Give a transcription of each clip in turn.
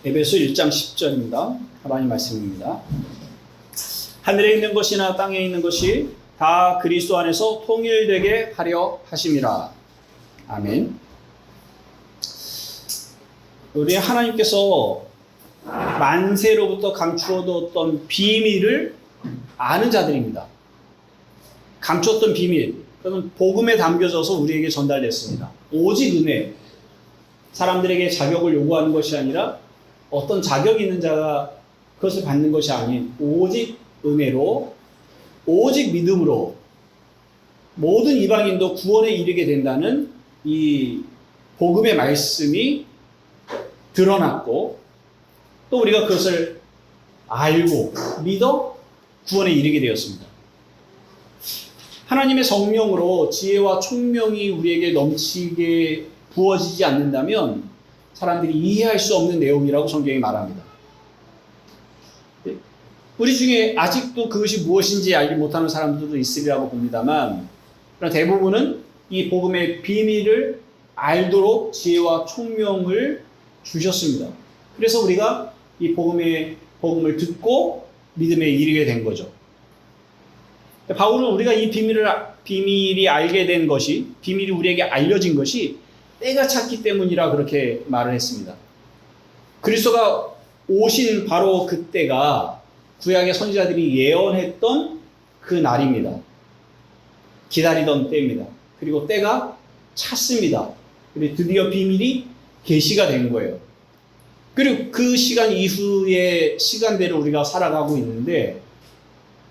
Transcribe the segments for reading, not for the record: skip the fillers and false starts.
에베소 1장 10절입니다. 하나님 말씀입니다. 하늘에 있는 것이나 땅에 있는 것이 다 그리스도 안에서 통일되게 하려 하심이라. 아멘. 우리 하나님께서 만세로부터 감추어뒀던 비밀을 아는 자들입니다. 감추었던 비밀, 그것은 복음에 담겨져서 우리에게 전달됐습니다. 오직 은혜, 사람들에게 자격을 요구하는 것이 아니라 어떤 자격이 있는 자가 그것을 받는 것이 아닌 오직 은혜로, 오직 믿음으로 모든 이방인도 구원에 이르게 된다는 이 복음의 말씀이 드러났고, 또 우리가 그것을 알고 믿어 구원에 이르게 되었습니다. 하나님의 성령으로 지혜와 총명이 우리에게 넘치게 부어지지 않는다면 사람들이 이해할 수 없는 내용이라고 성경이 말합니다. 우리 중에 아직도 그것이 무엇인지 알지 못하는 사람들도 있으리라고 봅니다만, 그러나 대부분은 이 복음의 비밀을 알도록 지혜와 총명을 주셨습니다. 그래서 우리가 이 복음을 듣고 믿음에 이르게 된 거죠. 바울은 우리가 이 비밀이 알게 된 것이, 비밀이 우리에게 알려진 것이 때가 찼기 때문이라 그렇게 말을 했습니다. 그리스도가 오신 바로 그때가 구약의 선지자들이 예언했던 그 날입니다. 기다리던 때입니다. 그리고 때가 찼습니다. 그리고 드디어 비밀이 계시가 된 거예요. 그리고 그 시간 이후의 시간대를 우리가 살아가고 있는데,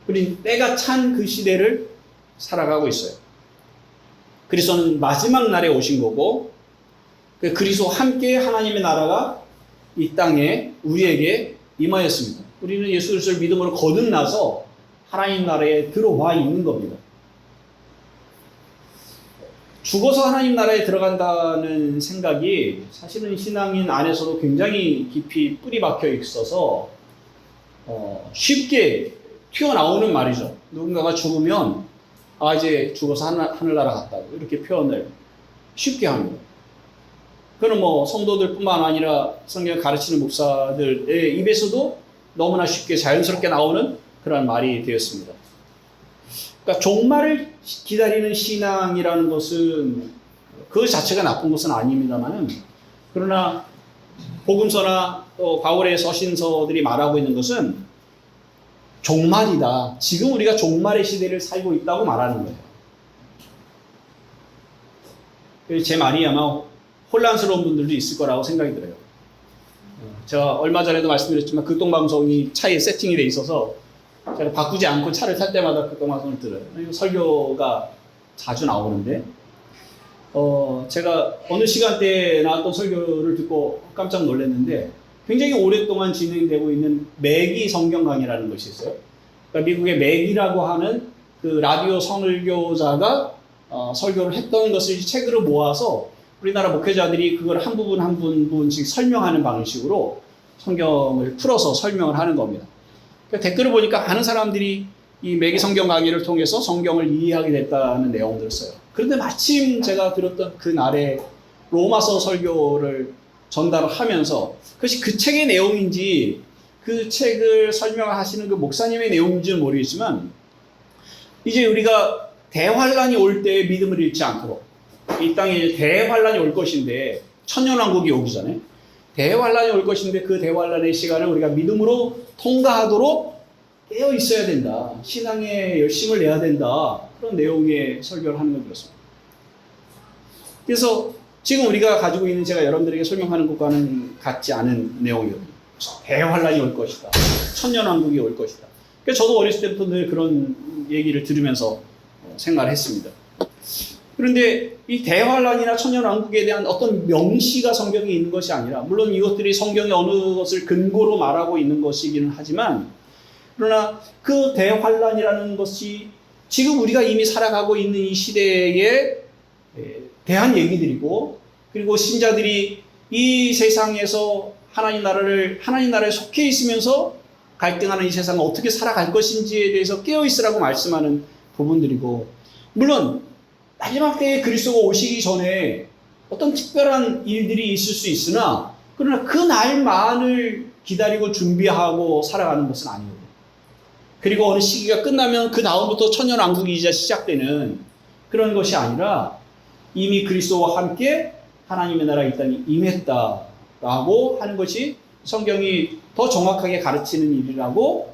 우리 때가 찬 그 시대를 살아가고 있어요. 그리스도는 마지막 날에 오신 거고, 그리스도와 함께 하나님의 나라가 이 땅에 우리에게 임하였습니다. 우리는 예수 그리스도를 믿음으로 거듭나서 하나님 나라에 들어와 있는 겁니다. 죽어서 하나님 나라에 들어간다는 생각이 사실은 신앙인 안에서도 굉장히 깊이 뿌리 박혀 있어서 쉽게 튀어나오는 말이죠. 누군가가 죽으면 이제 죽어서 하늘나라 갔다고 이렇게 표현을 쉽게 합니다. 그는 성도들뿐만 아니라 성경을 가르치는 목사들의 입에서도 너무나 쉽게 자연스럽게 나오는 그런 말이 되었습니다. 그러니까 종말을 기다리는 신앙이라는 것은 그 자체가 나쁜 것은 아닙니다만은, 그러나 복음서나 또 바울의 서신서들이 말하고 있는 것은 종말이다. 지금 우리가 종말의 시대를 살고 있다고 말하는 거예요. 제 말이 아마 혼란스러운 분들도 있을 거라고 생각이 들어요. 제가 얼마 전에도 말씀드렸지만 극동방송이 차에 세팅이 돼 있어서 제가 바꾸지 않고 차를 탈 때마다 극동방송을 들어요. 설교가 자주 나오는데, 제가 어느 시간대에 나왔던 설교를 듣고 깜짝 놀랐는데, 굉장히 오랫동안 진행되고 있는 매기 성경 강의라는 것이 있어요. 그러니까 미국의 매기라고 하는 그 라디오 선교자가 설교를 했던 것을 책으로 모아서 우리나라 목회자들이 그걸 한 부분씩 설명하는 방식으로 성경을 풀어서 설명을 하는 겁니다. 그러니까 댓글을 보니까 많은 사람들이 이 매기 성경 강의를 통해서 성경을 이해하게 됐다는 내용들을 써요. 그런데 마침 제가 들었던 그 날에 로마서 설교를 전달을 하면서 그것이 그 책의 내용인지 그 책을 설명하시는 그 목사님의 내용인지는 모르겠지만, 이제 우리가 대환란이 올 때 믿음을 잃지 않도록, 이 땅에 대환란이 올 것인데, 천년왕국이 오기 전에 대환란이 올 것인데 그 대환란의 시간을 우리가 믿음으로 통과하도록 깨어 있어야 된다. 신앙에 열심을 내야 된다. 그런 내용의 설교를 하는 걸 들었습니다. 그래서 지금 우리가 가지고 있는, 제가 여러분들에게 설명하는 것과는 같지 않은 내용이거든요. 대환란이 올 것이다. 천년왕국이 올 것이다. 그래서 저도 어렸을 때부터 늘 그런 얘기를 들으면서 생각을 했습니다. 그런데 이 대환란이나 천년왕국에 대한 어떤 명시가 성경에 있는 것이 아니라, 물론 이것들이 성경의 어느 것을 근거로 말하고 있는 것이기는 하지만, 그러나 그 대환란이라는 것이 지금 우리가 이미 살아가고 있는 이 시대에 대한 얘기들이고, 그리고 신자들이 이 세상에서 하나님 나라에 속해 있으면서 갈등하는 이 세상을 어떻게 살아갈 것인지에 대해서 깨어 있으라고 말씀하는 부분들이고, 물론 마지막 때에 그리스도가 오시기 전에 어떤 특별한 일들이 있을 수 있으나 그러나 그 날만을 기다리고 준비하고 살아가는 것은 아니거든요. 그리고 어느 시기가 끝나면 그 다음부터 천년왕국이 이제 시작되는 그런 것이 아니라 이미 그리스도와 함께 하나님의 나라에 이 땅에 임했다라고 하는 것이 성경이 더 정확하게 가르치는 일이라고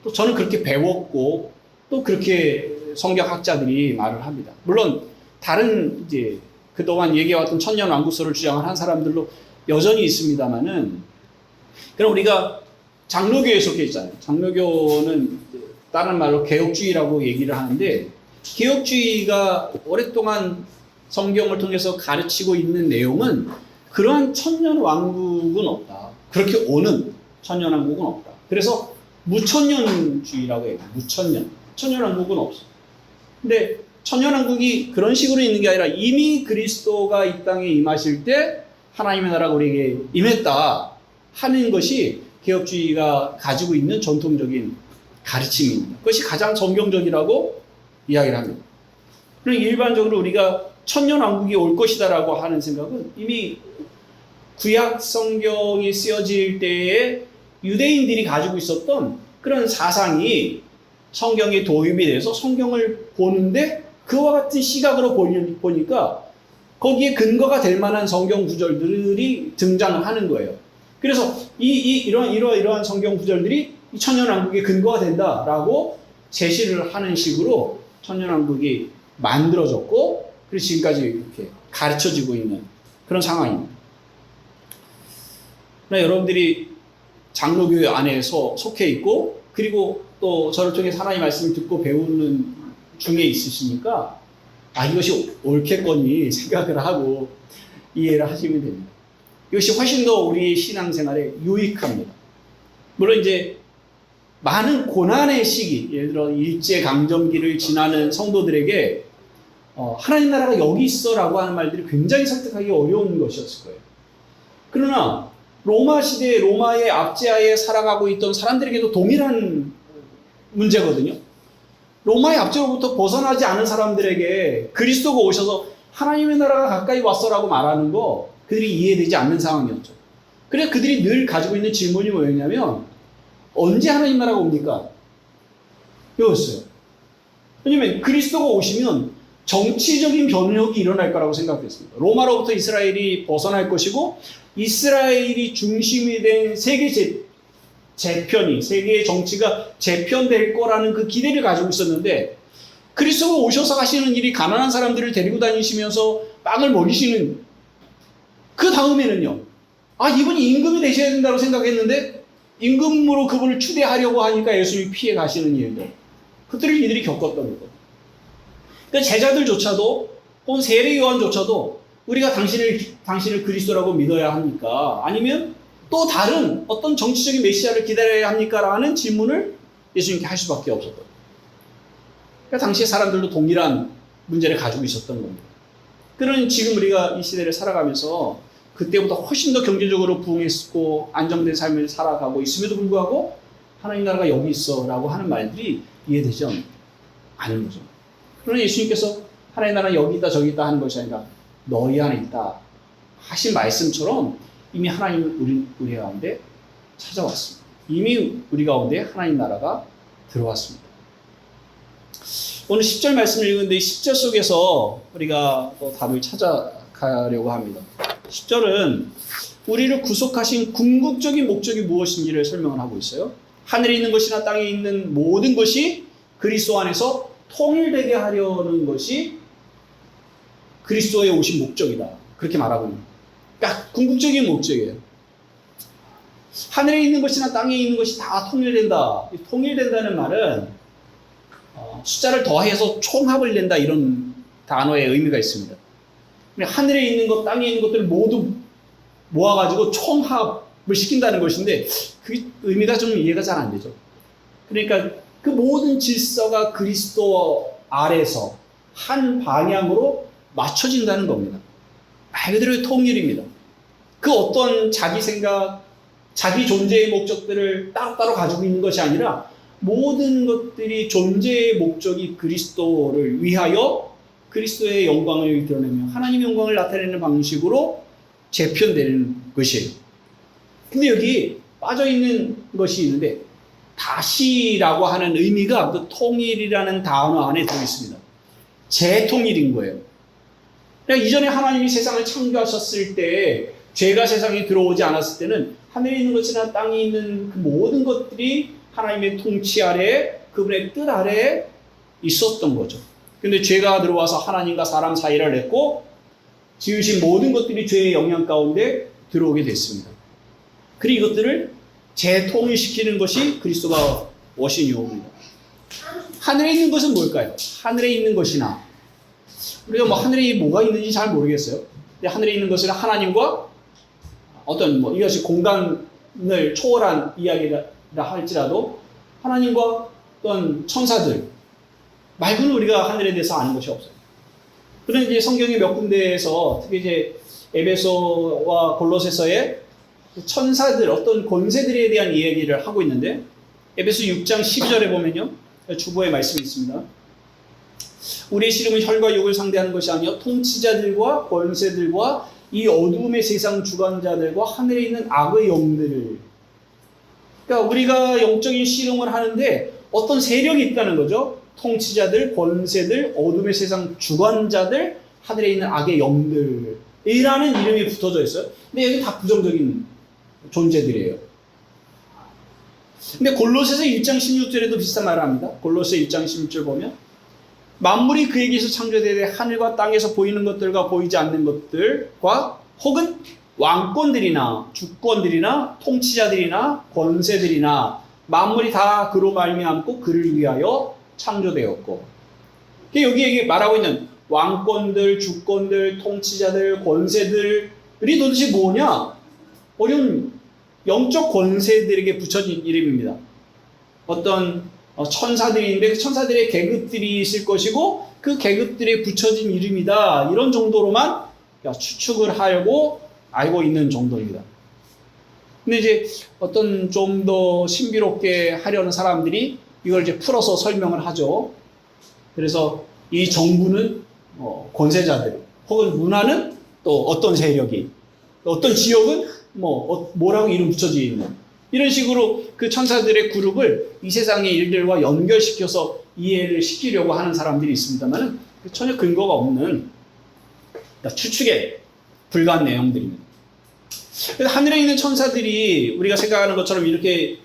또 저는 그렇게 배웠고 또 그렇게 성경학자들이 말을 합니다. 물론 다른 이제 그동안 얘기해왔던 천년왕국설을 주장을 한 사람들도 여전히 있습니다만은, 그럼 우리가 장로교에 속해 있잖아요. 장로교는 다른 말로 개혁주의라고 얘기를 하는데, 개혁주의가 오랫동안 성경을 통해서 가르치고 있는 내용은 그러한 천년왕국은 없다. 그렇게 오는 천년왕국은 없다. 그래서 무천년주의라고 해요. 무천년. 천년왕국은 없어. 근데 천년왕국이 그런 식으로 있는 게 아니라 이미 그리스도가 이 땅에 임하실 때 하나님의 나라가 우리에게 임했다 하는 것이 개혁주의가 가지고 있는 전통적인 가르침입니다. 그것이 가장 성경적이라고 이야기를 합니다. 그럼 일반적으로 우리가 천년왕국이 올 것이다라고 하는 생각은 이미 구약 성경이 쓰여질 때에 유대인들이 가지고 있었던 그런 사상이 성경에 도입이 돼서 성경을 보는데 그와 같은 시각으로 보니까 거기에 근거가 될 만한 성경 구절들이 등장을 하는 거예요. 그래서 이러한 성경 구절들이 이 천년왕국의 근거가 된다라고 제시를 하는 식으로 천년왕국이 만들어졌고, 그래서 지금까지 이렇게 가르쳐지고 있는 그런 상황입니다. 그러나 여러분들이 장로교회 안에서 속해 있고, 그리고 또 저를 통해 하나님의 말씀을 듣고 배우는 중에 있으시니까 이것이 옳겠거니 생각을 하고 이해를 하시면 됩니다. 이것이 훨씬 더 우리 신앙생활에 유익합니다. 물론 이제 많은 고난의 시기, 예를 들어 일제강점기를 지나는 성도들에게 하나님 나라가 여기 있어라고 하는 말들이 굉장히 설득하기 어려운 것이었을 거예요. 그러나 로마 시대에 로마의 압제하에 살아가고 있던 사람들에게도 동일한 문제거든요. 로마의 압제로부터 벗어나지 않은 사람들에게 그리스도가 오셔서 하나님의 나라가 가까이 왔어라고 말하는 거 그들이 이해되지 않는 상황이었죠. 그래서 그들이 늘 가지고 있는 질문이 뭐였냐면, 언제 하나님 나라가 옵니까? 이거였어요. 왜냐면 그리스도가 오시면 정치적인 변혁이 일어날 거라고 생각했습니다. 로마로부터 이스라엘이 벗어날 것이고 이스라엘이 중심이 된 세계 재편이, 세계의 정치가 재편될 거라는 그 기대를 가지고 있었는데, 그리스도가 오셔서 하시는 일이 가난한 사람들을 데리고 다니시면서 빵을 먹이시는 그 다음에는요, 이분이 임금이 되셔야 된다고 생각했는데 임금으로 그분을 추대하려고 하니까 예수님이 피해 가시는 일들, 그들을 이들이 겪었던 거거든요. 그러니까 제자들조차도 혹은 세례 요한조차도 우리가 당신을 그리스도라고 믿어야 합니까? 아니면 또 다른 어떤 정치적인 메시아를 기다려야 합니까? 라는 질문을 예수님께 할 수밖에 없었던 거예요. 그러니까 당시의 사람들도 동일한 문제를 가지고 있었던 겁니다. 그러니 지금 우리가 이 시대를 살아가면서 그때보다 훨씬 더 경제적으로 부흥했고 안정된 삶을 살아가고 있음에도 불구하고 하나님 나라가 여기 있어 라고 하는 말들이 이해되지 않는 거죠. 그러나 예수님께서 하나님 나라는 여기 있다 저기 있다 하는 것이 아니라 너희 안에 있다 하신 말씀처럼 이미 하나님은 우리 가운데 찾아왔습니다. 이미 우리 가운데 하나님 나라가 들어왔습니다. 오늘 10절 말씀을 읽는데 10절 속에서 우리가 또 답을 찾아가려고 합니다. 10절은 우리를 구속하신 궁극적인 목적이 무엇인지를 설명을 하고 있어요. 하늘에 있는 것이나 땅에 있는 모든 것이 그리스도 안에서 통일되게 하려는 것이 그리스도의 오신 목적이다. 그렇게 말하고 있는 거예요. 그러니까 궁극적인 목적이에요. 하늘에 있는 것이나 땅에 있는 것이 다 통일된다. 통일된다는 말은 숫자를 더해서 총합을 낸다, 이런 단어의 의미가 있습니다. 하늘에 있는 것, 땅에 있는 것들을 모두 모아가지고 총합을 시킨다는 것인데 그 의미가 좀 이해가 잘 안 되죠. 그러니까 그 모든 질서가 그리스도 아래서 한 방향으로 맞춰진다는 겁니다. 말 그대로 통일입니다. 그 어떤 자기 생각, 자기 존재의 목적들을 따로따로 가지고 있는 것이 아니라 모든 것들이 존재의 목적이 그리스도를 위하여 그리스도의 영광을 드러내며 하나님의 영광을 나타내는 방식으로 재편되는 것이에요. 근데 여기 빠져 있는 것이 있는데 다시라고 하는 의미가 그 통일이라는 단어 안에 들어 있습니다. 재통일인 거예요. 그러니까 이전에 하나님이 세상을 창조하셨을 때 죄가 세상에 들어오지 않았을 때는 하늘에 있는 것이나 땅에 있는 그 모든 것들이 하나님의 통치 아래, 그분의 뜻 아래 있었던 거죠. 근데 죄가 들어와서 하나님과 사람 사이를 냈고 지으신 모든 것들이 죄의 영향 가운데 들어오게 됐습니다. 그리고 이것들을 재통일시키는 것이 그리스도가 오신 이유입니다. 하늘에 있는 것은 뭘까요? 하늘에 있는 것이나 우리가 뭐 하늘에 뭐가 있는지 잘 모르겠어요. 근데 하늘에 있는 것은 하나님과 어떤 뭐 이것이 공간을 초월한 이야기라 할지라도 하나님과 어떤 천사들 말고는 우리가 하늘에 대해서 아는 것이 없어요. 그런데 이제 성경의 몇 군데에서 특히 이제 에베소와 골로새서의 천사들 어떤 권세들에 대한 이야기를 하고 있는데 에베소 6장 12절에 보면요 주보의 말씀이 있습니다. 우리의 씨름은 혈과 육을 상대하는 것이 아니요 통치자들과 권세들과 이 어둠의 세상 주관자들과 하늘에 있는 악의 영들을. 그러니까 우리가 영적인 씨름을 하는데 어떤 세력이 있다는 거죠. 통치자들, 권세들, 어둠의 세상 주관자들, 하늘에 있는 악의 영들이라는 이름이 붙어져 있어요. 근데 여기 다 부정적인 존재들이에요. 근데 골로새서 1장 16절에도 비슷한 말을 합니다. 골로새 1장 16절 보면 만물이 그에게서 창조되되 하늘과 땅에서 보이는 것들과 보이지 않는 것들과 혹은 왕권들이나 주권들이나 통치자들이나 권세들이나 만물이 다 그로 말미암고 그를 위하여 창조되었고. 여기 말하고 있는 왕권들, 주권들, 통치자들, 권세들이 도대체 뭐냐? 어려운 영적 권세들에게 붙여진 이름입니다. 어떤 천사들인데 그 천사들의 계급들이 있을 것이고 그 계급들에 붙여진 이름이다. 이런 정도로만 추측을 하려고 알고 있는 정도입니다. 근데 이제 어떤 좀 더 신비롭게 하려는 사람들이 이걸 이제 풀어서 설명을 하죠. 그래서 이 정부는 권세자들, 혹은 문화는 또 어떤 세력이, 어떤 지역은 뭐라고 이름 붙여져 있는 이런 식으로 그 천사들의 그룹을 이 세상의 일들과 연결시켜서 이해를 시키려고 하는 사람들이 있습니다만 전혀 근거가 없는 추측에 불과한 내용들입니다. 하늘에 있는 천사들이 우리가 생각하는 것처럼 이렇게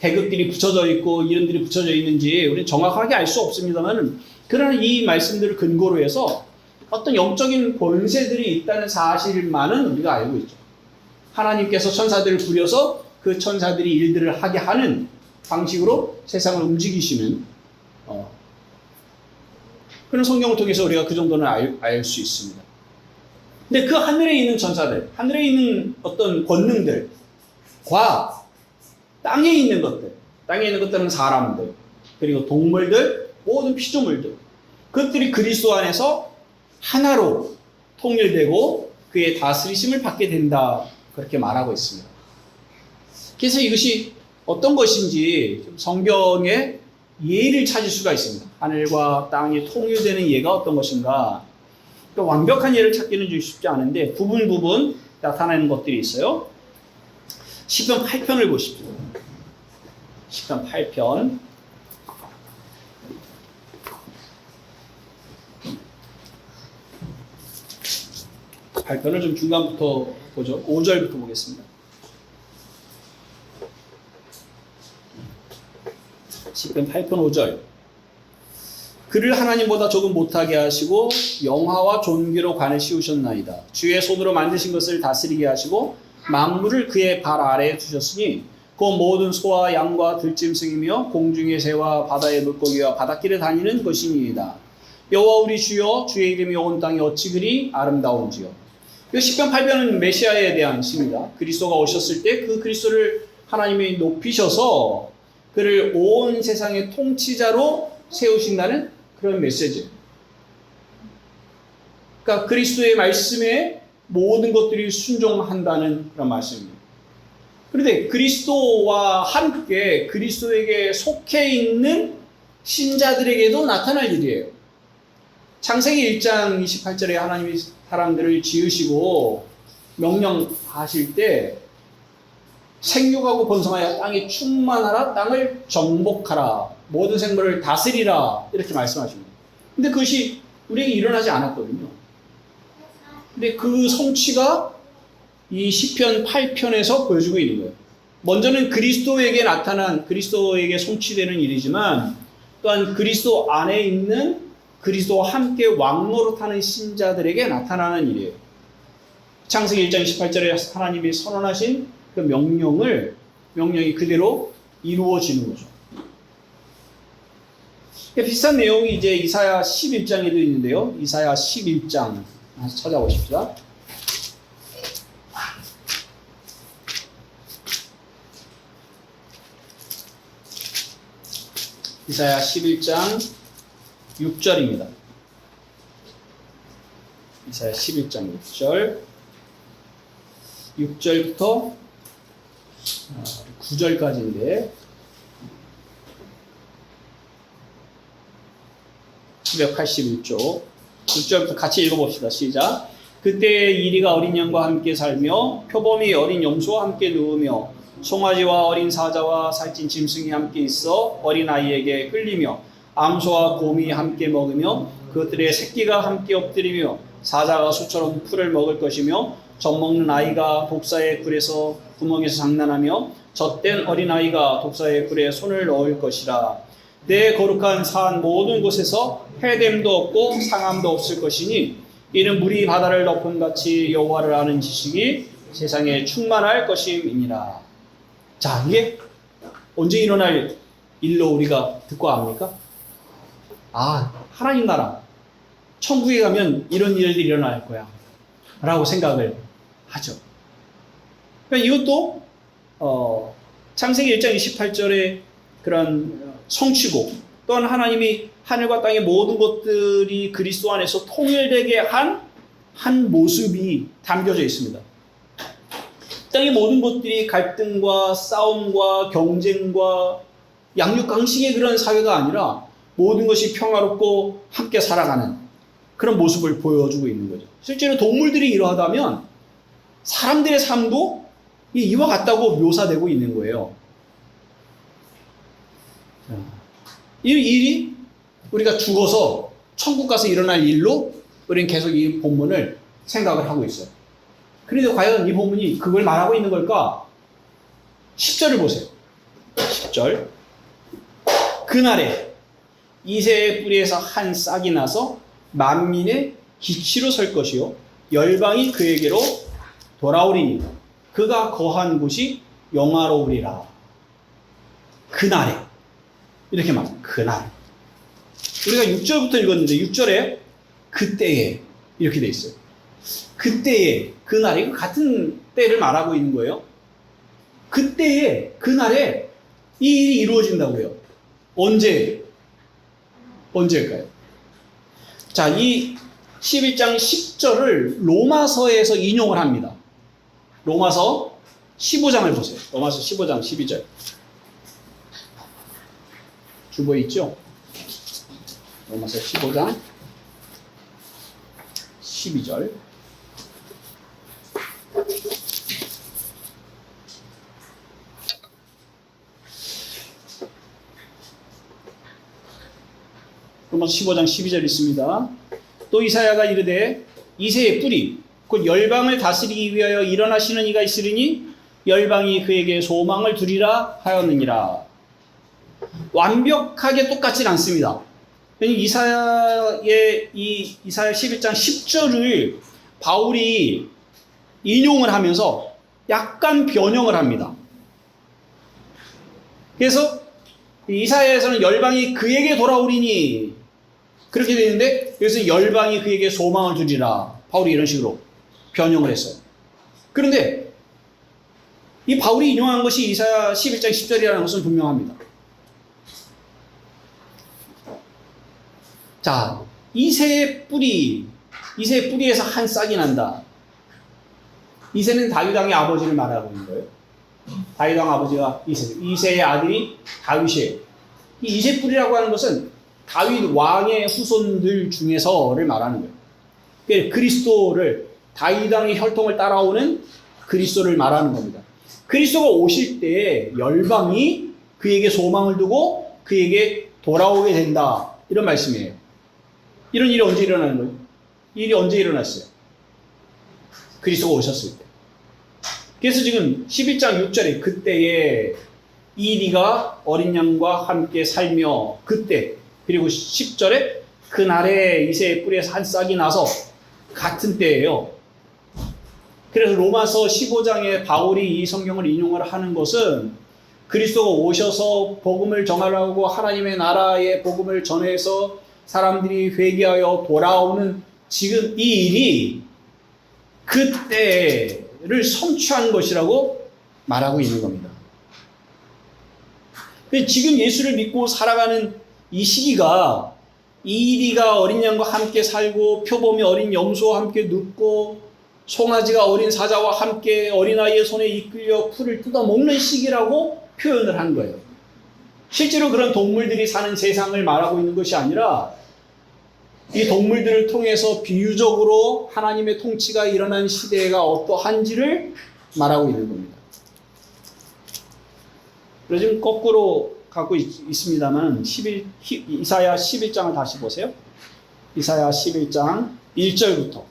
계급들이 붙여져 있고 이름들이 붙여져 있는지 우리는 정확하게 알 수 없습니다만 그러나 이 말씀들을 근거로 해서 어떤 영적인 권세들이 있다는 사실만은 우리가 알고 있죠. 하나님께서 천사들을 부려서 그 천사들이 일들을 하게 하는 방식으로 세상을 움직이시는 그런 성경을 통해서 우리가 그 정도는 알 수 있습니다. 근데 그 하늘에 있는 천사들, 하늘에 있는 어떤 권능들과 땅에 있는 것들, 땅에 있는 것들은 사람들, 그리고 동물들, 모든 피조물들, 그것들이 그리스도 안에서 하나로 통일되고 그의 다스리심을 받게 된다. 그렇게 말하고 있습니다. 그래서 이것이 어떤 것인지 성경의 예를 찾을 수가 있습니다. 하늘과 땅이 통일되는 예가 어떤 것인가. 완벽한 예를 찾기는 좀 쉽지 않은데 부분 나타나는 것들이 있어요. 시편 8편을 보십시오. 시편 8편. 8편을 좀 중간부터 보죠. 5절부터 보겠습니다. 시편 8편 5절. 그를 하나님보다 조금 못하게 하시고 영화와 존귀로 관을 씌우셨나이다. 주의 손으로 만드신 것을 다스리게 하시고 만물을 그의 발 아래에 두셨으니 그 모든 소와 양과 들짐승이며 공중의 새와 바다의 물고기와 바닷길에 다니는 것이니이다. 여호와 우리 주여 주의 이름이 온 땅에 어찌 그리 아름다운지요. 이 시편 8편은 메시아에 대한 시입니다. 그리스도가 오셨을 때 그 그리스도를 하나님이 높이셔서 그를 온 세상의 통치자로 세우신다는 그런 메시지. 그러니까 그리스도의 말씀에 모든 것들이 순종한다는 그런 말씀입니다. 그런데 그리스도와 함께 그리스도에게 속해 있는 신자들에게도 나타날 일이에요. 창세기 1장 28절에 하나님이 사람들을 지으시고 명령하실 때 생육하고 번성하여 땅에 충만하라, 땅을 정복하라, 모든 생물을 다스리라 이렇게 말씀하십니다. 근데 그것이 우리에게 일어나지 않았거든요. 근데 그 성취가 이 시편 8편에서 보여주고 있는 거예요. 먼저는 그리스도에게 나타난, 그리스도에게 성취되는 일이지만 또한 그리스도 안에 있는 그리스도와 함께 왕노릇하는 신자들에게 나타나는 일이에요. 창세기 1장 18절에 하나님이 선언하신 그 명령이 그대로 이루어지는 거죠. 비슷한 내용이 이제 이사야 11장에도 있는데요. 이사야 11장 찾아보십시다. 이사야 11장 6절입니다. 이사야 11장 6절 6절부터 9절까지인데 981쪽 6절부터 같이 읽어봅시다. 시작. 그때 이리가 어린 양과 함께 살며 표범이 어린 염소와 함께 누우며 송아지와 어린 사자와 살찐 짐승이 함께 있어 어린 아이에게 끌리며 암소와 곰이 함께 먹으며 그것들의 새끼가 함께 엎드리며 사자가 소처럼 풀을 먹을 것이며 젖먹는 아이가 독사의 굴에서 구멍에서 장난하며 젖된 어린아이가 독사의 굴에 손을 넣을 것이라. 내 거룩한 산 모든 곳에서 해됨도 없고 상함도 없을 것이니 이는 물이 바다를 덮음같이 여호와를 아는 지식이 세상에 충만할 것임이니라. 자, 이게 언제 일어날 일로 우리가 듣고 압니까? 아, 하나님 나라 천국에 가면 이런 일들이 일어날 거야 라고 생각을 하죠. 그러니까 이것도 창세기 1장 28절에 그런 성취고 또한 하나님이 하늘과 땅의 모든 것들이 그리스도 안에서 통일되게 한 모습이 담겨져 있습니다. 땅의 모든 것들이 갈등과 싸움과 경쟁과 양육강식의 그런 사회가 아니라 모든 것이 평화롭고 함께 살아가는 그런 모습을 보여주고 있는 거죠. 실제로 동물들이 이러하다면 사람들의 삶도 이와 같다고 묘사되고 있는 거예요. 이 일이 우리가 죽어서 천국 가서 일어날 일로 우리는 계속 이 본문을 생각을 하고 있어요. 그런데 과연 이 본문이 그걸 말하고 있는 걸까? 10절을 보세요. 10절. 그날에 이새의 뿌리에서 한 싹이 나서 만민의 기치로 설 것이요 열방이 그에게로 돌아오리니 그가 거한 곳이 영화로우리라. 그날에 이렇게 말합니다. 그날. 우리가 6절부터 읽었는데 6절에 그때에 이렇게 돼 있어요. 그때에 그날이 같은 때를 말하고 있는 거예요. 그때에 그날에 이 일이 이루어진다고요. 언제일까요? 자, 이 11장 10절을 로마서에서 인용을 합니다. 로마서 15장을 보세요. 로마서 15장 12절. 주보에 있죠? 로마서 15장 12절. 로마서 15장 12절 있습니다. 또 이사야가 이르되 이새의 뿌리 곧 열방을 다스리기 위하여 일어나시는 이가 있으리니 열방이 그에게 소망을 두리라 하였느니라. 완벽하게 똑같진 않습니다. 이사야의 이사야 11장 10절을 바울이 인용을 하면서 약간 변형을 합니다. 그래서 이사야에서는 열방이 그에게 돌아오리니 그렇게 되는데 여기서 열방이 그에게 소망을 두리라. 바울이 이런 식으로 변형을 했어요. 그런데 이 바울이 인용한 것이 이사야 11장 10절이라는 것은 분명합니다. 자, 이새의 뿌리에서 한 싹이 난다. 이새는 다윗 왕의 아버지를 말하고 있는 거예요. 다윗 왕 아버지가 이새의 아들이 다윗이에요. 이 이새 뿌리라고 하는 것은 다윗 왕의 후손들 중에서를 말하는 거예요. 그러니까 그리스도를 다윗 왕의 혈통을 따라오는 그리스도를 말하는 겁니다. 그리스도가 오실 때 열방이 그에게 소망을 두고 그에게 돌아오게 된다. 이런 말씀이에요. 이런 일이 언제 일어나는 거예요? 이 일이 언제 일어났어요? 그리스도가 오셨을 때. 그래서 지금 11장 6절에 그때에 이리가 어린 양과 함께 살며 그때, 그리고 10절에 그날에 이새의 뿔에서 한 싹이 나서 같은 때예요. 그래서 로마서 15장에 바울이 이 성경을 인용을 하는 것은 그리스도가 오셔서 복음을 전하라고 하나님의 나라의 복음을 전해서 사람들이 회개하여 돌아오는 지금 이 일이 그때를 성취한 것이라고 말하고 있는 겁니다. 지금 예수를 믿고 살아가는 이 시기가 이리가 어린 양과 함께 살고 표범이 어린 염소와 함께 눕고 송아지가 어린 사자와 함께 어린아이의 손에 이끌려 풀을 뜯어먹는 시기라고 표현을 한 거예요. 실제로 그런 동물들이 사는 세상을 말하고 있는 것이 아니라 이 동물들을 통해서 비유적으로 하나님의 통치가 일어난 시대가 어떠한지를 말하고 있는 겁니다. 그래서 지금 거꾸로 갖고 있습니다만 이사야 11장을 다시 보세요. 이사야 11장 1절부터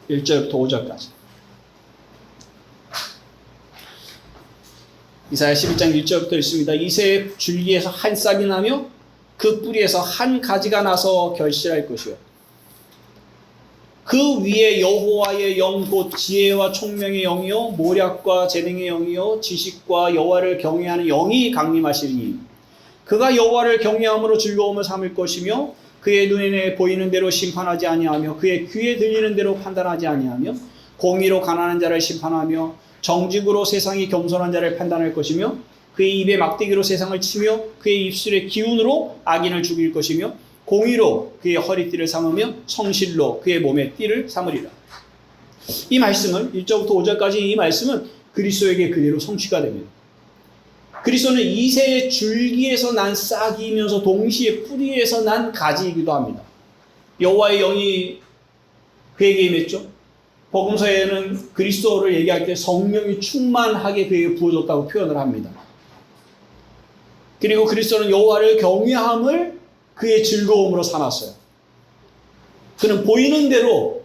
5절까지. 이사야 11장 1절부터 있습니다. 이새의 줄기에서 한 싹이 나며 그 뿌리에서 한 가지가 나서 결실할 것이요. 그 위에 여호와의 영 곧 지혜와 총명의 영이요 모략과 재능의 영이요 지식과 여호와를 경외하는 영이 강림하시리니 그가 여호와를 경외함으로 즐거움을 삼을 것이며 그의 눈에 보이는 대로 심판하지 아니하며 그의 귀에 들리는 대로 판단하지 아니하며 공의로 가난한 자를 심판하며 정직으로 세상이 겸손한 자를 판단할 것이며 그의 입에 막대기로 세상을 치며 그의 입술의 기운으로 악인을 죽일 것이며 공의로 그의 허리띠를 삼으며 성실로 그의 몸에 띠를 삼으리라. 이 말씀은 1절부터 5절까지 이 말씀은 그리스도에게 그대로 성취가 됩니다. 그리스도는 이새의 줄기에서 난 싹이면서 동시에 뿌리에서 난 가지이기도 합니다. 여호와의 영이 그에게 임했죠. 복음서에는 그리스도를 얘기할 때 성령이 충만하게 그에게 부어졌다고 표현을 합니다. 그리고 그리스도는 여호와를 경외함을 그의 즐거움으로 삼았어요. 그는 보이는 대로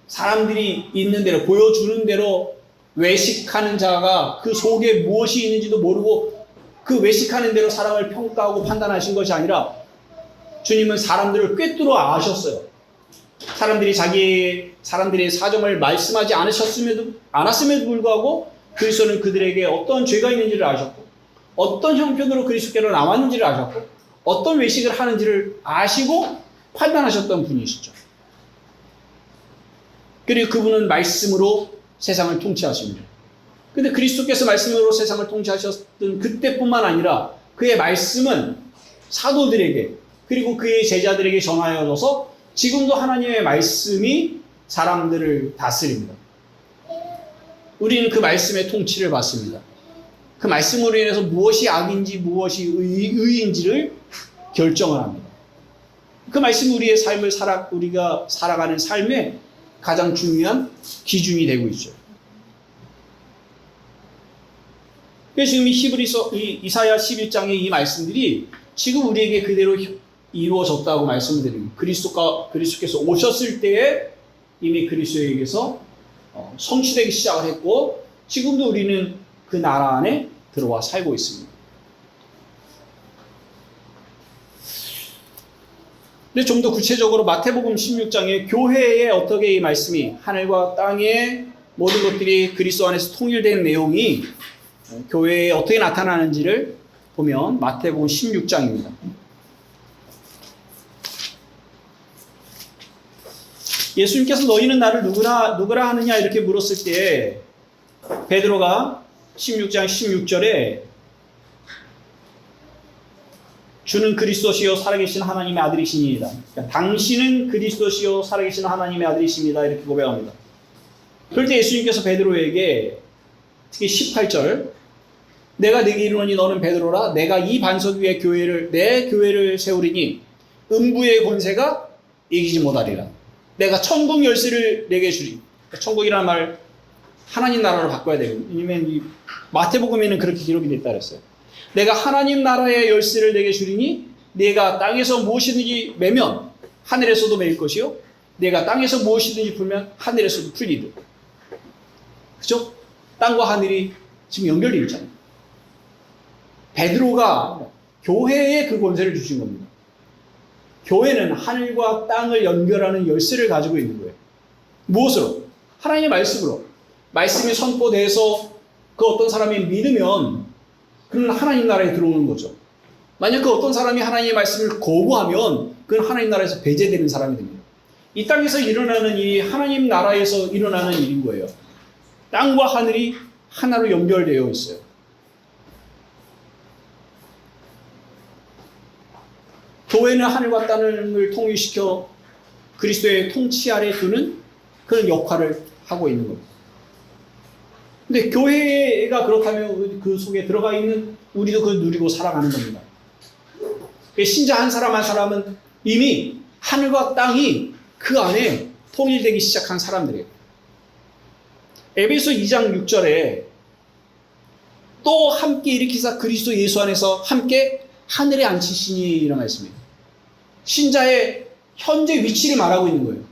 사람들이 있는 대로 보여주는 대로 외식하는 자가 그 속에 무엇이 있는지도 모르고 그 외식하는 대로 사람을 평가하고 판단하신 것이 아니라 주님은 사람들을 꿰뚫어 아셨어요. 사람들의 사정을 말씀하지 않았음에도 불구하고 그리스도는 그들에게 어떤 죄가 있는지를 아셨고 어떤 형편으로 그리스도께로 나왔는지를 아셨고 어떤 외식을 하는지를 아시고 판단하셨던 분이시죠. 그리고 그분은 말씀으로 세상을 통치하십니다. 근데 그리스도께서 말씀으로 세상을 통치하셨던 그때뿐만 아니라 그의 말씀은 사도들에게 그리고 그의 제자들에게 전하여져서 지금도 하나님의 말씀이 사람들을 다스립니다. 우리는 그 말씀의 통치를 받습니다. 그 말씀으로 인해서 무엇이 악인지 무엇이 의인지를 결정을 합니다. 그 말씀이 우리가 살아가는 삶의 가장 중요한 기준이 되고 있죠. 그래서 지금 이사야 11장의 이 말씀들이 지금 우리에게 그대로 이루어졌다고 말씀드립니다. 그리스도께서 오셨을 때에 이미 그리스도에게서 성취되기 시작을 했고 지금도 우리는 그 나라 안에 들어와 살고 있습니다. 근데 좀 더 구체적으로 마태복음 16장에 교회에 어떻게 이 말씀이 하늘과 땅의 모든 것들이 그리스도 안에서 통일된 내용이 교회에 어떻게 나타나는지를 보면 마태복음 16장입니다. 예수님께서 너희는 나를 누구라 하느냐 이렇게 물었을 때 베드로가 16장 16절에 주는 그리스도시요 살아계신 하나님의 아들이시니이다. 그러니까 당신은 그리스도시요 살아계신 하나님의 아들이십니다. 이렇게 고백합니다. 그럴 때 예수님께서 베드로에게 특히 18절 내가 네게 이르노니 너는 베드로라 내가 이 반석 위에 내 교회를 세우리니 음부의 권세가 이기지 못하리라. 내가 천국 열쇠를 내게 주리. 천국이라는 말 하나님 나라로 바꿔야 되고, 왜냐면 이 마태복음에는 그렇게 기록이 됐다 그랬어요. 내가 하나님 나라의 열쇠를 내게 주리니 내가 땅에서 무엇이든지 매면 하늘에서도 매일 것이요 내가 땅에서 무엇이든지 풀면 하늘에서도 풀리듯. 그죠? 땅과 하늘이 지금 연결되어 있잖아요. 베드로가 교회에 그 권세를 주신 겁니다. 교회는 하늘과 땅을 연결하는 열쇠를 가지고 있는 거예요. 무엇으로? 하나님의 말씀으로. 말씀이 선포돼서 그 어떤 사람이 믿으면 그는 하나님 나라에 들어오는 거죠. 만약 그 어떤 사람이 하나님의 말씀을 거부하면 그는 하나님 나라에서 배제되는 사람이 됩니다. 이 땅에서 일어나는 이 하나님 나라에서 일어나는 일인 거예요. 땅과 하늘이 하나로 연결되어 있어요. 교회는 하늘과 땅을 통일시켜 그리스도의 통치 아래 두는 그런 역할을 하고 있는 겁니다. 근데 교회가 그렇다면 그 속에 들어가 있는 우리도 그걸 누리고 살아가는 겁니다. 신자 한 사람 한 사람은 이미 하늘과 땅이 그 안에 통일되기 시작한 사람들이에요. 에베소 2장 6절에 또 함께 일으키사 그리스도 예수 안에서 함께 하늘에 앉히시니 이런 말씀이에요. 신자의 현재 위치를 말하고 있는 거예요.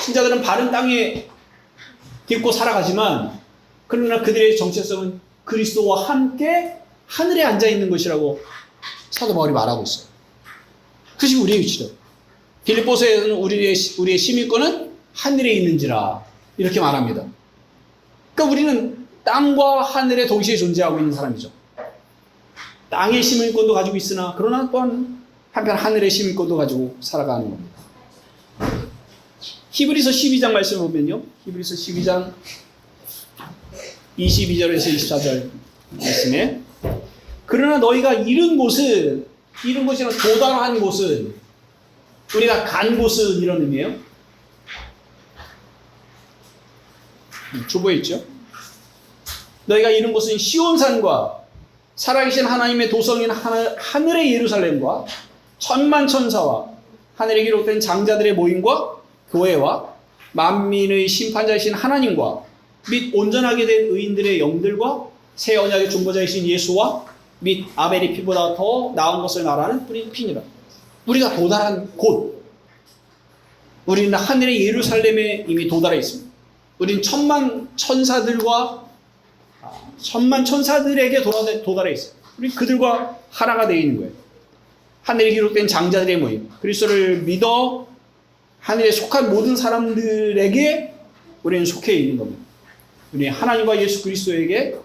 신자들은 바른 땅에 딛고 살아가지만 그러나 그들의 정체성은 그리스도와 함께 하늘에 앉아 있는 것이라고 사도 바울이 말하고 있어요. 그것이 우리의 위치죠. 빌립보서에서는 우리의 시민권은 하늘에 있는지라 이렇게 말합니다. 그러니까 우리는 땅과 하늘에 동시에 존재하고 있는 사람이죠. 땅의 시민권도 가지고 있으나 그러나 또한 한편 하늘의 시민권도 가지고 살아가는 겁니다. 히브리서 12장 말씀을 보면요. 히브리서 12장 22절에서 24절 말씀에 그러나 너희가 이룬 곳은 도달한 곳은 우리가 간 곳은 이런 의미예요. 주보에 있죠. 너희가 이룬 곳은 시온산과 살아계신 하나님의 도성인 하늘의 예루살렘과 천만 천사와 하늘에 기록된 장자들의 모임과 교회와 만민의 심판자이신 하나님과 및 온전하게 된 의인들의 영들과 새 언약의 중보자이신 예수와 및 아벨의 피보다 더 나은 것을 말하는 뿌린 피니라. 우리가 도달한 곳, 우리는 하늘의 예루살렘에 이미 도달해 있습니다. 우리는 천만 천사들에게 도달해 있어요. 우리 그들과 하나가 되어 있는 거예요. 하늘에 기록된 장자들의 모임, 그리스도를 믿어 하늘에 속한 모든 사람들에게 우리는 속해 있는 겁니다. 우리 하나님과 예수 그리스도에게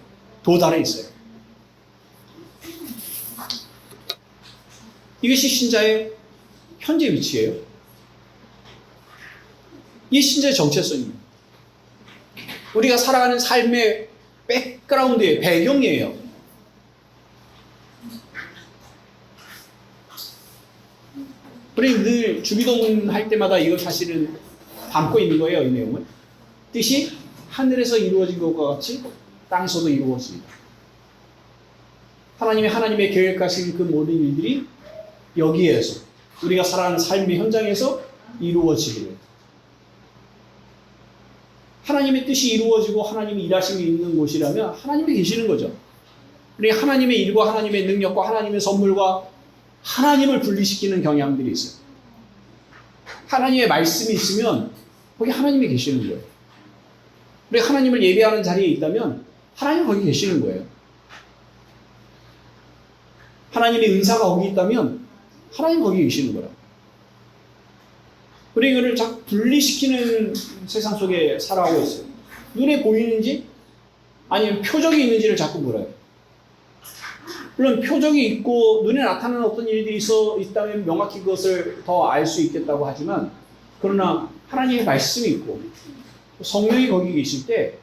도달해 있어요. 이것이 신자의 현재 위치예요. 이 신자의 정체성입니다. 우리가 살아가는 삶의 백그라운드예요. 배경이에요. 우리 늘 주기도문 할 때마다 이걸 사실은 담고 있는 거예요. 이 내용을. 뜻이 하늘에서 이루어진 것과 같이 땅에서도 이루어집니다. 하나님의 계획하신 그 모든 일들이 여기에서 우리가 살아가는 삶의 현장에서 이루어지기를. 하나님의 뜻이 이루어지고 하나님이 일하심이 있는 곳이라면 하나님이 계시는 거죠. 우리 하나님의 일과 하나님의 능력과 하나님의 선물과 하나님을 분리시키는 경향들이 있어요. 하나님의 말씀이 있으면 거기 하나님이 계시는 거예요. 우리 하나님을 예배하는 자리에 있다면 하나님 거기 계시는 거예요. 하나님의 은사가 거기 있다면 하나님 거기 계시는 거예요. 우리 이거를 자꾸 분리시키는 세상 속에 살아가고 있어요. 눈에 보이는지 아니면 표적이 있는지를 자꾸 물어요. 물론 표적이 있고 눈에 나타나는 어떤 일들이 있다면 명확히 그것을 더 알 수 있겠다고 하지만 그러나 하나님의 말씀이 있고 성령이 거기 계실 때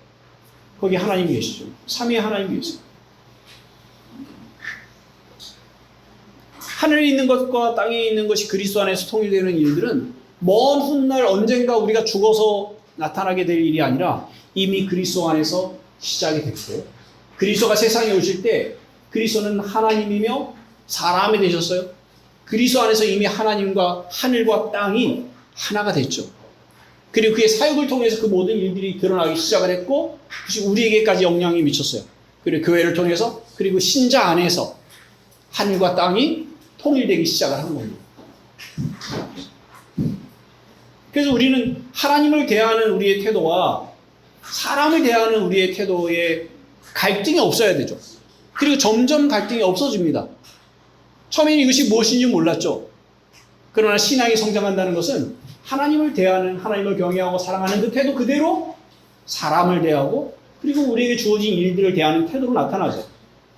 거기 하나님이 계시죠. 삼위의 하나님이 계세요. 하늘에 있는 것과 땅에 있는 것이 그리스도 안에서 통일되는 일들은 먼 훗날 언젠가 우리가 죽어서 나타나게 될 일이 아니라 이미 그리스도 안에서 시작이 됐고 그리스도가 세상에 오실 때 그리스도는 하나님이며 사람이 되셨어요. 그리스도 안에서 이미 하나님과 하늘과 땅이 하나가 됐죠. 그리고 그의 사역을 통해서 그 모든 일들이 드러나기 시작을 했고, 우리에게까지 영향이 미쳤어요. 그리고 교회를 통해서, 그리고 신자 안에서 하늘과 땅이 통일되기 시작을 한 겁니다. 그래서 우리는 하나님을 대하는 우리의 태도와 사람을 대하는 우리의 태도에 갈등이 없어야 되죠. 그리고 점점 갈등이 없어집니다. 처음에는 이것이 무엇인지 몰랐죠. 그러나 신앙이 성장한다는 것은 하나님을 대하는, 하나님을 경외하고 사랑하는 그 태도 그대로 사람을 대하고, 그리고 우리에게 주어진 일들을 대하는 태도로 나타나죠.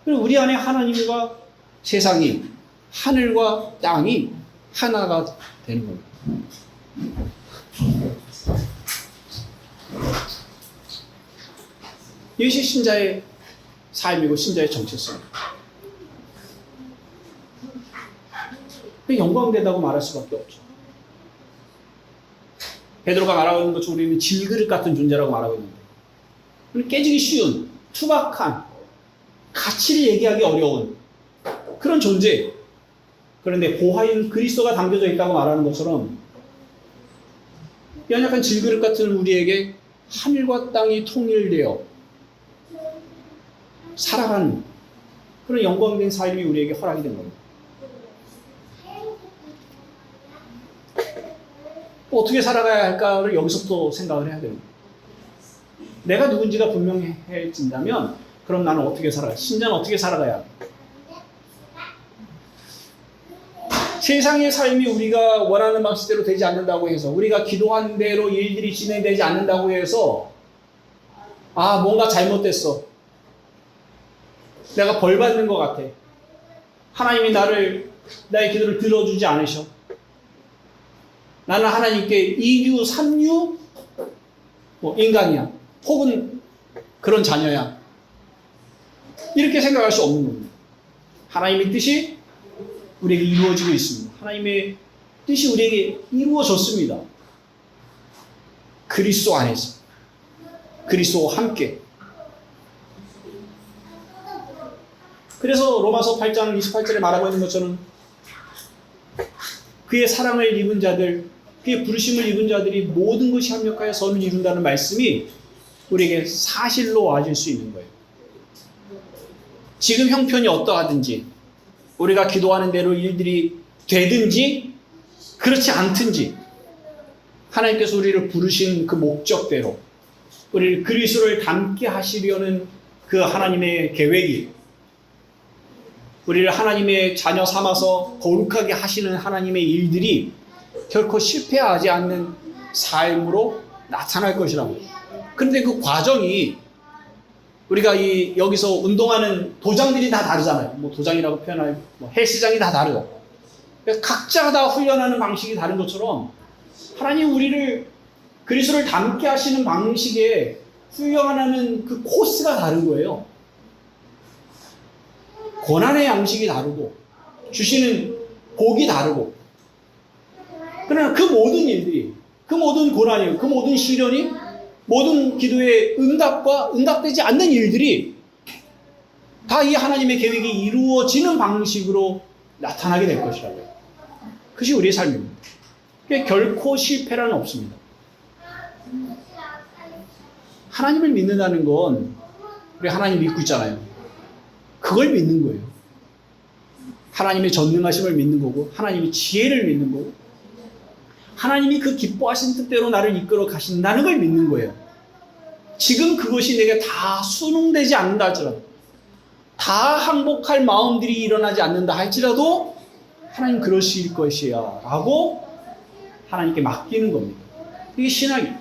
그리고 우리 안에 하나님과 세상이, 하늘과 땅이 하나가 되는 겁니다. 이것이 신자의 삶이고 신자의 정체성입니다. 영광되다고 말할 수밖에 없죠. 베드로가 말하고 있는 것처럼 우리는 질그릇 같은 존재라고 말하고 있는데, 깨지기 쉬운, 투박한, 가치를 얘기하기 어려운 그런 존재. 그런데 보화인 그리스도가 담겨져 있다고 말하는 것처럼 연약한 질그릇 같은 우리에게 하늘과 땅이 통일되어 살아가는 그런 영광된 삶이 우리에게 허락이 된 겁니다. 어떻게 살아가야 할까를 여기서부터 생각을 해야 됩니다. 내가 누군지가 분명해진다면 그럼 나는 어떻게 살아가야, 신자는 어떻게 살아가야 할까? 세상의 삶이 우리가 원하는 방식대로 되지 않는다고 해서, 우리가 기도한 대로 일들이 진행되지 않는다고 해서 뭔가 잘못됐어, 내가 벌 받는 것 같아, 하나님이 나의 기도를 들어주지 않으셔, 나는 하나님께 2류, 3류 인간이야, 혹은 그런 자녀야, 이렇게 생각할 수 없는 겁니다. 하나님의 뜻이 우리에게 이루어지고 있습니다. 하나님의 뜻이 우리에게 이루어졌습니다. 그리스도 안에서, 그리스도와 함께. 그래서 로마서 8장 28절에 말하고 있는 것처럼 그의 사랑을 입은 자들, 그의 부르심을 입은 자들이 모든 것이 합력하여 선을 이룬다는 말씀이 우리에게 사실로 와질 수 있는 거예요. 지금 형편이 어떠하든지, 우리가 기도하는 대로 일들이 되든지 그렇지 않든지, 하나님께서 우리를 부르신 그 목적대로 우리를 그리스도를 닮게 하시려는 그 하나님의 계획이, 우리를 하나님의 자녀 삼아서 거룩하게 하시는 하나님의 일들이 결코 실패하지 않는 삶으로 나타날 것이라고. 그런데 그 과정이, 우리가 여기서 운동하는 도장들이 다 다르잖아요. 도장이라고 표현할, 헬스장이 다 다르고. 각자가 다 훈련하는 방식이 다른 것처럼 하나님 우리를 그리스도를 닮게 하시는 방식에 훈련하는 그 코스가 다른 거예요. 고난의 양식이 다르고, 주시는 복이 다르고. 그러나 그 모든 일들이, 그 모든 고난이, 그 모든 시련이, 모든 기도의 응답과 응답되지 않는 일들이 다 이 하나님의 계획이 이루어지는 방식으로 나타나게 될 것이라고요. 그것이 우리의 삶입니다. 결코 실패란 없습니다. 하나님을 믿는다는 건, 우리 하나님 믿고 있잖아요. 그걸 믿는 거예요. 하나님의 전능하심을 믿는 거고, 하나님의 지혜를 믿는 거고, 하나님이 그 기뻐하신 뜻대로 나를 이끌어 가신다는 걸 믿는 거예요. 지금 그것이 내게 다 순응되지 않는다 할지라도, 다 항복할 마음들이 일어나지 않는다 할지라도 하나님 그러실 것이야 라고 하나님께 맡기는 겁니다. 이게 신앙이에요.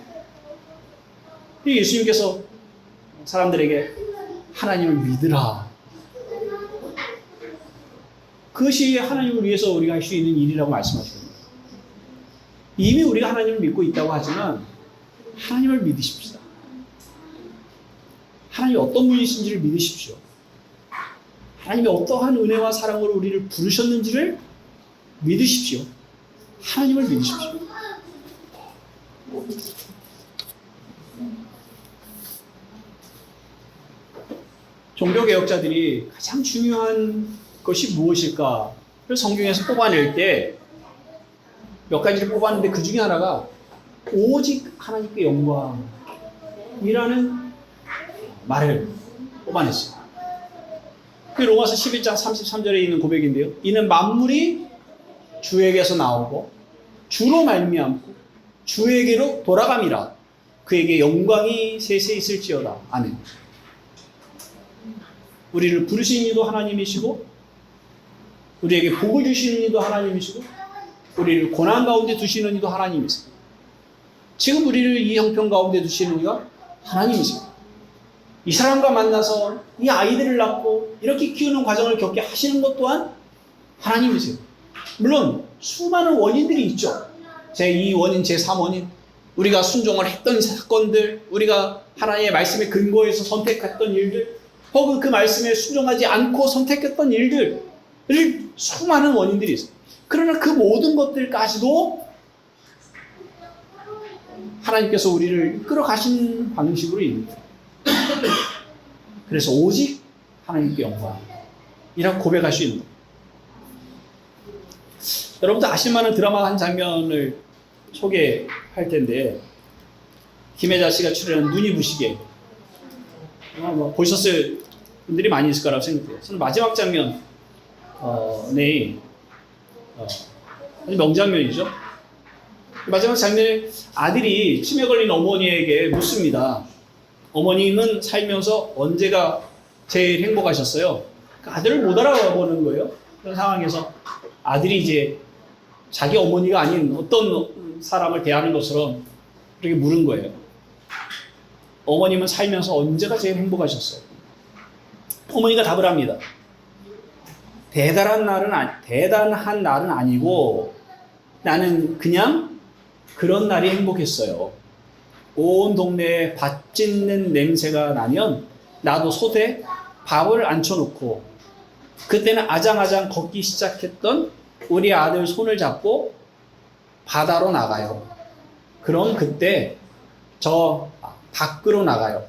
예수님께서 사람들에게 하나님을 믿으라, 그것이 하나님을 위해서 우리가 할 수 있는 일이라고 말씀하십니다. 이미 우리가 하나님을 믿고 있다고 하지만 하나님을 믿으십시다. 하나님이 어떤 분이신지를 믿으십시오. 하나님이 어떠한 은혜와 사랑으로 우리를 부르셨는지를 믿으십시오. 하나님을 믿으십시오. 종교개혁자들이 가장 중요한 것이 무엇일까를 성경에서 뽑아낼 때 몇 가지를 뽑았는데, 그 중에 하나가 오직 하나님께 영광이라는 말을 뽑아냈어요. 그 로마서 11장 33절에 있는 고백인데요. 이는 만물이 주에게서 나오고 주로 말미암고 주에게로 돌아감이라. 그에게 영광이 세세 있을지어다. 아멘. 우리를 부르신 이도 하나님이시고 우리에게 복을 주시는 이도 하나님이시고 우리를 고난 가운데 두시는 이도 하나님이세요. 지금 우리를 이 형편 가운데 두시는 이가 하나님이세요. 이 사람과 만나서 이 아이들을 낳고 이렇게 키우는 과정을 겪게 하시는 것 또한 하나님이세요. 물론 수많은 원인들이 있죠. 제2원인, 제3원인, 우리가 순종을 했던 사건들, 우리가 하나님의 말씀에 근거해서 선택했던 일들, 혹은 그 말씀에 순종하지 않고 선택했던 일들을 수많은 원인들이 있어요. 그러나 그 모든 것들까지도 하나님께서 우리를 이끌어 가시는 방식으로 있습니다. 그래서 오직 하나님께 영광이라고 고백할 수 있는 거예요. 여러분도 아실만한 드라마 한 장면을 소개할 텐데, 김혜자 씨가 출연한 눈이 부시게, 보셨을 분들이 많이 있을 거라고 생각해요. 저는 마지막 장면 네, 아주 명장면이죠. 마지막 장면에 아들이 치매 걸린 어머니에게 묻습니다. 어머님은 살면서 언제가 제일 행복하셨어요? 그 아들을 못 알아보는 거예요. 그런 상황에서 아들이 이제 자기 어머니가 아닌 어떤 사람을 대하는 것처럼 그렇게 물은 거예요. 어머님은 살면서 언제가 제일 행복하셨어요? 어머니가 답을 합니다. 대단한 날은 아니고 나는 그냥 그런 날이 행복했어요. 온 동네에 밭 짓는 냄새가 나면 나도 솥에 밥을 앉혀놓고 그때는 아장아장 걷기 시작했던 우리 아들 손을 잡고 바다로 나가요. 그럼 그때 저 밖으로 나가요.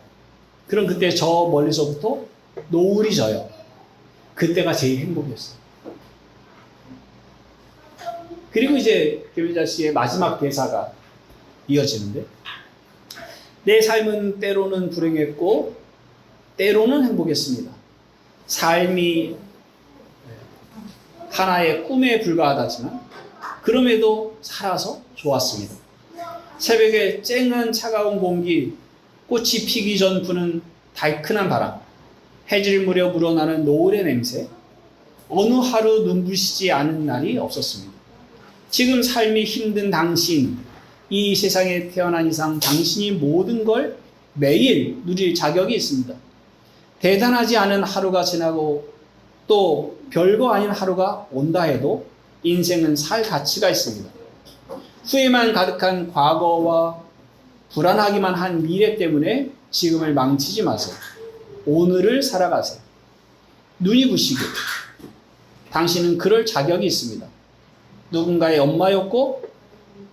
그럼 그때 저 멀리서부터 노을이 져요. 그때가 제일 행복했어요. 그리고 이제 김혜자 씨의 마지막 대사가 이어지는데, 내 삶은 때로는 불행했고 때로는 행복했습니다. 삶이 하나의 꿈에 불과하다지만 그럼에도 살아서 좋았습니다. 새벽에 쨍한 차가운 공기, 꽃이 피기 전 부는 달큰한 바람, 해질 무렵 우러나는 노을의 냄새, 어느 하루 눈부시지 않은 날이 없었습니다. 지금 삶이 힘든 당신, 이 세상에 태어난 이상 당신이 모든 걸 매일 누릴 자격이 있습니다. 대단하지 않은 하루가 지나고 또 별거 아닌 하루가 온다 해도 인생은 살 가치가 있습니다. 후회만 가득한 과거와 불안하기만 한 미래 때문에 지금을 망치지 마세요. 오늘을 살아가세요. 눈이 부시게. 당신은 그럴 자격이 있습니다. 누군가의 엄마였고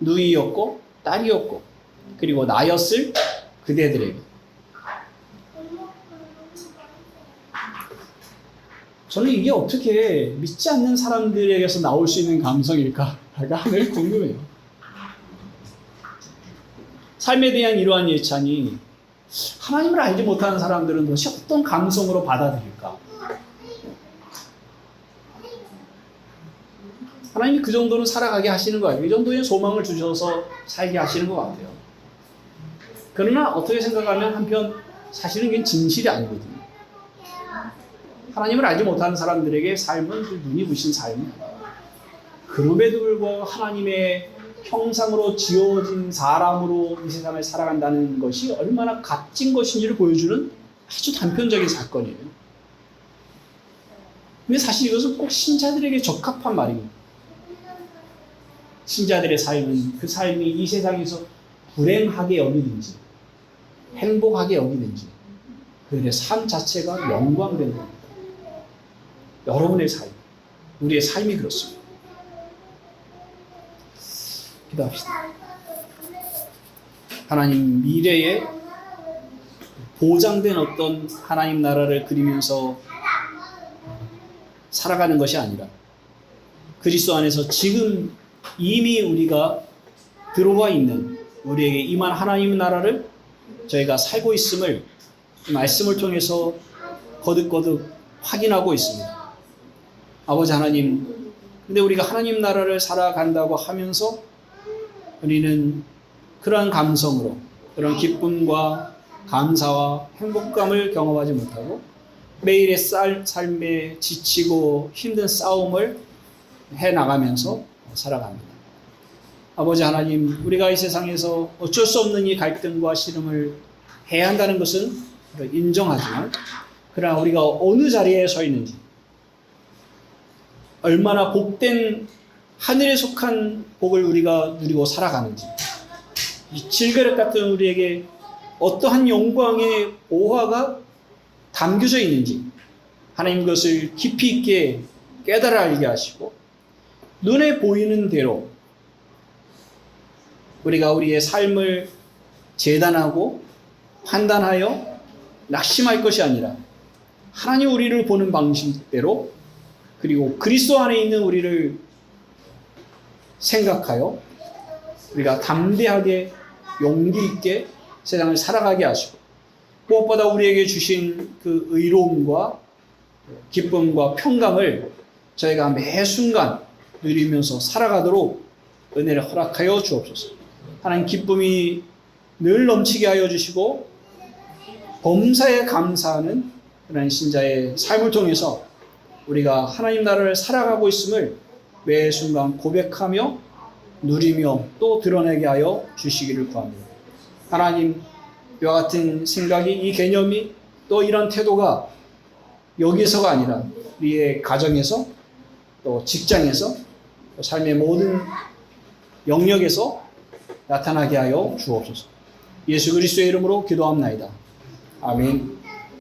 누이였고 딸이었고 그리고 나였을 그대들에게. 저는 이게 어떻게 믿지 않는 사람들에게서 나올 수 있는 감성일까? 늘 궁금해요. 삶에 대한 이러한 예찬이 하나님을 알지 못하는 사람들은 도대체 어떤 감성으로 받아들일까? 하나님이 그 정도는 살아가게 하시는 거예요. 이 정도의 소망을 주셔서 살게 하시는 것 같아요. 그러나 어떻게 생각하면 한편 사실은 이게 진실이 아니거든요. 하나님을 알지 못하는 사람들에게 삶은 그 눈이 부신 삶이에요. 그럼에도 불구하고 하나님의 형상으로 지어진 사람으로 이 세상을 살아간다는 것이 얼마나 값진 것인지를 보여주는 아주 단편적인 사건이에요. 근데 사실 이것은 꼭 신자들에게 적합한 말입니다. 신자들의 삶은 그 삶이 이 세상에서 불행하게 여기든지 행복하게 여기든지 그들의 삶 자체가 영광되는 겁니다. 여러분의 삶, 우리의 삶이 그렇습니다. 기도합시다. 하나님, 미래에 보장된 어떤 하나님 나라를 그리면서 살아가는 것이 아니라 그리스도 안에서 지금 이미 우리가 들어와 있는 우리에게 임한 하나님의 나라를 저희가 살고 있음을 이 말씀을 통해서 거듭거듭 확인하고 있습니다. 아버지 하나님, 근데 우리가 하나님 나라를 살아간다고 하면서 우리는 그러한 감성으로 그런 기쁨과 감사와 행복감을 경험하지 못하고 매일의 삶에 지치고 힘든 싸움을 해나가면서 살아갑니다. 아버지 하나님, 우리가 이 세상에서 어쩔 수 없는 이 갈등과 씨름을 해야 한다는 것은 인정하지만, 그러나 우리가 어느 자리에 서 있는지, 얼마나 복된 하늘에 속한 복을 우리가 누리고 살아가는지, 이 질그릇 같은 우리에게 어떠한 영광의 오화가 담겨져 있는지 하나님 그것을 깊이 있게 깨달아 알게 하시고, 눈에 보이는 대로 우리가 우리의 삶을 재단하고 판단하여 낙심할 것이 아니라 하나님 우리를 보는 방식대로, 그리고 그리스도 안에 있는 우리를 생각하여 우리가 담대하게 용기 있게 세상을 살아가게 하시고, 무엇보다 우리에게 주신 그 의로움과 기쁨과 평강을 저희가 매 순간 누리면서 살아가도록 은혜를 허락하여 주옵소서. 하나님 기쁨이 늘 넘치게 하여 주시고, 범사에 감사하는 그런 신자의 삶을 통해서 우리가 하나님 나라를 살아가고 있음을 매 순간 고백하며 누리며 또 드러내게 하여 주시기를 구합니다. 하나님, 이와 같은 생각이, 이 개념이, 또 이런 태도가 여기서가 아니라 우리의 가정에서, 또 직장에서, 또 삶의 모든 영역에서 나타나게 하여 주옵소서. 예수 그리스도의 이름으로 기도합나이다. 아멘.